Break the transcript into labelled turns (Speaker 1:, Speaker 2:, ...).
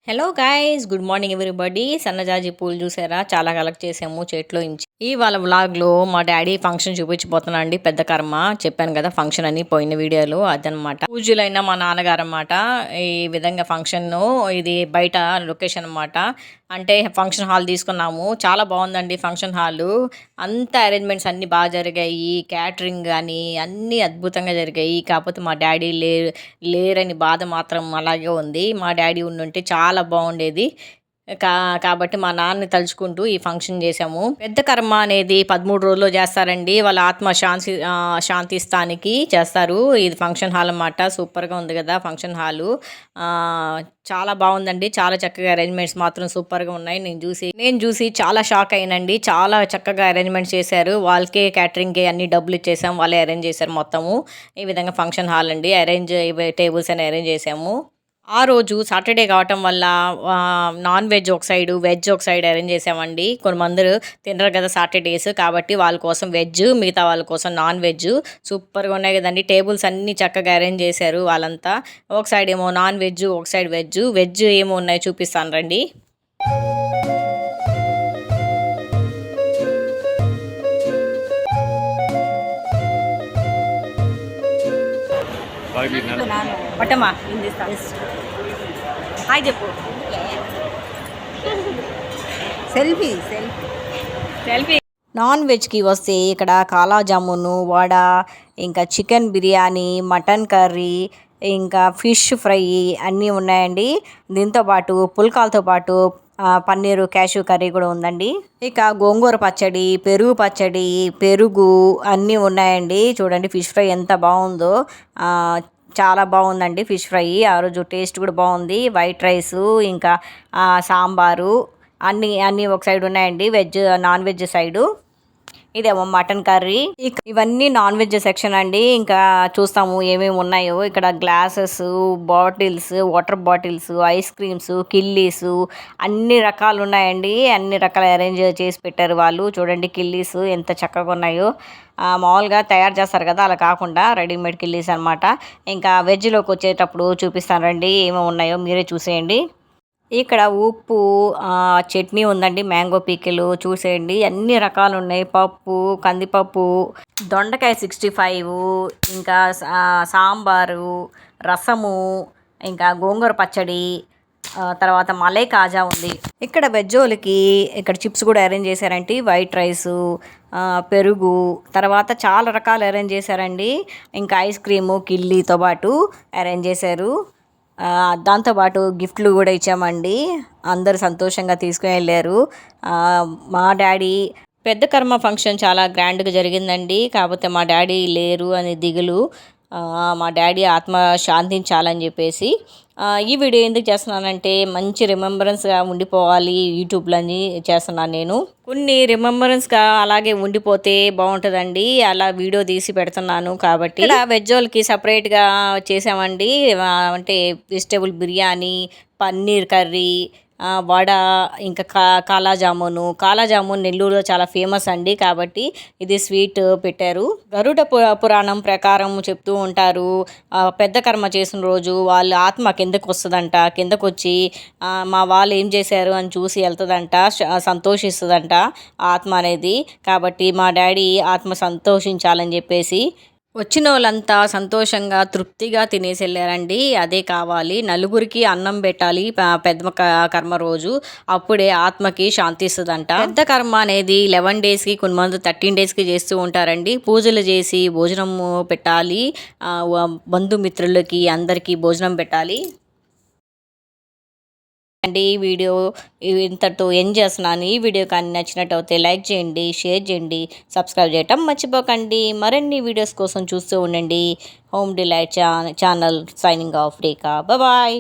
Speaker 1: Hello guys, good morning everybody. సన్నజాజి పూలు చూసారా, చాలా కలెక్ట్ చేసాము చేతిలో ఇంచి. ఇవాళ వ్లాగ్లో మా డాడీ ఫంక్షన్ చూపించబోతున్నా అండి. పెద్ద కర్మ చెప్పాను కదా, ఫంక్షన్ అని పోయిన వీడియోలో అదనమాట. పూజలైన మా నాన్నగారు అనమాట. ఈ విధంగా ఫంక్షన్, ఇది బయట లొకేషన్ అనమాట. అంటే ఫంక్షన్ హాల్ తీసుకున్నాము. చాలా బాగుందండి ఫంక్షన్ హాల్. అంతా అరేంజ్మెంట్స్ అన్నీ బాగా జరిగాయి. క్యాటరింగ్ కానీ అన్నీ అద్భుతంగా జరిగాయి. కాకపోతే మా డాడీ లేరని బాధ మాత్రం అలాగే ఉంది. మా డాడీ ఉండుంటే చాలా బాగుండేది. కాబట్టి మా నాన్నని తలుచుకుంటూ ఈ ఫంక్షన్ చేసాము. పెద్ద కర్మ అనేది 13 రోజుల్లో చేస్తారండి. వాళ్ళ ఆత్మ శాంతిస్తానికి చేస్తారు. ఇది ఫంక్షన్ హాల్ అన్నమాట. సూపర్గా ఉంది కదా ఫంక్షన్ హాలు. చాలా బాగుందండి. చాలా చక్కగా అరేంజ్మెంట్స్ మాత్రం సూపర్గా ఉన్నాయి. నేను చూసి చాలా షాక్ అయినండి. చాలా చక్కగా అరేంజ్మెంట్స్ చేశారు. వాళ్ళకే క్యాటరింగ్కి అన్ని డబ్బులు ఇచ్చేసాం. వాళ్ళే అరేంజ్ చేశారు మొత్తము. ఈ విధంగా ఫంక్షన్ హాల్ అండి. టేబుల్స్ అని అరేంజ్ చేసాము. ఆ రోజు సాటర్డే కావటం వల్ల నాన్ వెజ్ ఒక సైడు, వెజ్ ఒక సైడ్ అరేంజ్ చేసామండి. కొంతమంది తినరు కదా సాటర్డేస్, కాబట్టి వాళ్ళ కోసం వెజ్, మిగతా వాళ్ళ కోసం నాన్ వెజ్. సూపర్గా ఉన్నాయి కదండి. టేబుల్స్ అన్నీ చక్కగా అరేంజ్ చేశారు వాళ్ళంతా. ఒక సైడ్ ఏమో నాన్ వెజ్, ఒక సైడ్ వెజ్. వెజ్ ఏమో ఉన్నాయి చూపిస్తాను రండి. పట్టమ్మా హాయ్ చెప్పు. సెల్ఫీ. నాన్ వెజ్కి వస్తే ఇక్కడ కాలా జామును, వడ, ఇంకా చికెన్ బిర్యానీ, మటన్ కర్రీ, ఇంకా ఫిష్ ఫ్రై అన్నీ ఉన్నాయండి. దీంతోపాటు పుల్కాలతో పాటు పన్నీరు క్యాష్యూ కర్రీ కూడా ఉందండి. ఇక గోంగూర పచ్చడి, పెరుగు పచ్చడి, పెరుగు అన్నీ ఉన్నాయండి. చూడండి ఫిష్ ఫ్రై ఎంత బాగుందో. చాలా బాగుందండి ఫిష్ ఫ్రై. ఆ రోజు టేస్ట్ కూడా బాగుంది. వైట్ రైసు, ఇంకా సాంబారు అన్నీ ఒక సైడ్ ఉన్నాయండి. Veg, non veg side. ఇదేమో మటన్ కర్రీ. ఇవన్నీ నాన్ వెజ్ సెక్షన్ అండి. ఇంకా చూస్తాము ఏమేమి ఉన్నాయో. ఇక్కడ glasses, bottles, water bottles, ice creams, కిల్లీస్ అన్ని రకాలు ఉన్నాయండి. అన్ని రకాల అరేంజ్ చేసి పెట్టారు వాళ్ళు. చూడండి కిల్లీస్ ఎంత చక్కగా ఉన్నాయో. మామూలుగా తయారు చేస్తారు కదా, అలా కాకుండా రెడీమేడ్ కిల్లీస్ అనమాట. ఇంకా వెజ్లోకి వచ్చేటప్పుడు చూపిస్తాను రండి ఏమేమి ఉన్నాయో, మీరే చూసేయండి. ఇక్కడ ఉప్పు, చట్నీ ఉందండి, మ్యాంగో పీకెలు చూసేయండి. అన్ని రకాలు ఉన్నాయి. పప్పు, కందిపప్పు, దొండకాయ 65, ఇంకా సాంబారు, రసము, ఇంకా గోంగూర పచ్చడి, తర్వాత మలై కాజా ఉంది. ఇక్కడ వెజ్జోలకి ఇక్కడ చిప్స్ కూడా అరేంజ్ చేశారంటే, వైట్ రైసు, పెరుగు, తర్వాత చాలా రకాలు అరేంజ్ చేశారండి. ఇంకా ఐస్ క్రీము, కిల్లీతో పాటు అరేంజ్ చేశారు. దాంతోపాటు గిఫ్ట్లు కూడా ఇచ్చామండి. అందరు సంతోషంగా తీసుకుని వెళ్ళారు. మా డాడీ పెద్ద కర్మ ఫంక్షన్ చాలా గ్రాండ్గా జరిగిందండి. కాకపోతే మా డాడీ లేరు అని దిగులు. మా డాడీ ఆత్మ శాంతించాలని చెప్పేసి ఈ వీడియో ఎందుకు చేస్తున్నానంటే, మంచి రిమెంబరెన్స్గా ఉండిపోవాలి యూట్యూబ్లో అని చేస్తున్నాను నేను. కొన్ని రిమెంబరెన్స్గా అలాగే ఉండిపోతే బాగుంటుందండి, అలా వీడియో తీసి పెడుతున్నాను. కాబట్టి ఇలా వెజ్ వాళ్ళకి సపరేట్గా చేసామండి. అంటే వెజిటేబుల్ బిర్యానీ, పన్నీర్ కర్రీ, వడ, ఇంకా కాలాజామున్ నెల్లూరులో చాలా ఫేమస్ అండి. కాబట్టి ఇది స్వీట్ పెట్టారు. గరుడ పురాణం ప్రకారం చెప్తూ ఉంటారు, పెద్ద కర్మ చేసిన రోజు వాళ్ళ ఆత్మ కిందకు వస్తుందంట. కిందకు వచ్చి మా వాళ్ళు ఏం చేశారు అని చూసి వెళ్తుందంట, సంతోషిస్తుందంట ఆత్మ అనేది. కాబట్టి మా డాడీ ఆత్మ సంతోషించాలని చెప్పేసి వచ్చిన వాళ్ళంతా సంతోషంగా తృప్తిగా తినేసి వెళ్ళారండి. అదే కావాలి. నలుగురికి అన్నం పెట్టాలి పెద్ద కర్మ రోజు, అప్పుడే ఆత్మకి శాంతిస్తుందంట. పెద్ద కర్మ అనేది 11 డేస్కి, కొంతమంది 13 డేస్కి చేస్తూ ఉంటారండి. పూజలు చేసి భోజనం పెట్టాలి. బంధుమిత్రులకి అందరికీ భోజనం పెట్టాలి అండి. ఈ వీడియో ఇంతటితో ఎండ్ చేస్తున్నాను. ఈ వీడియో కానీ నచ్చినట్టు అయితే లైక్ చేయండి, షేర్ చేయండి, సబ్స్క్రైబ్ చేయటం మర్చిపోకండి. మరిన్ని వీడియోస్ కోసం చూస్తూ ఉండండి. Home delight channel signing off. Rekha. Bye.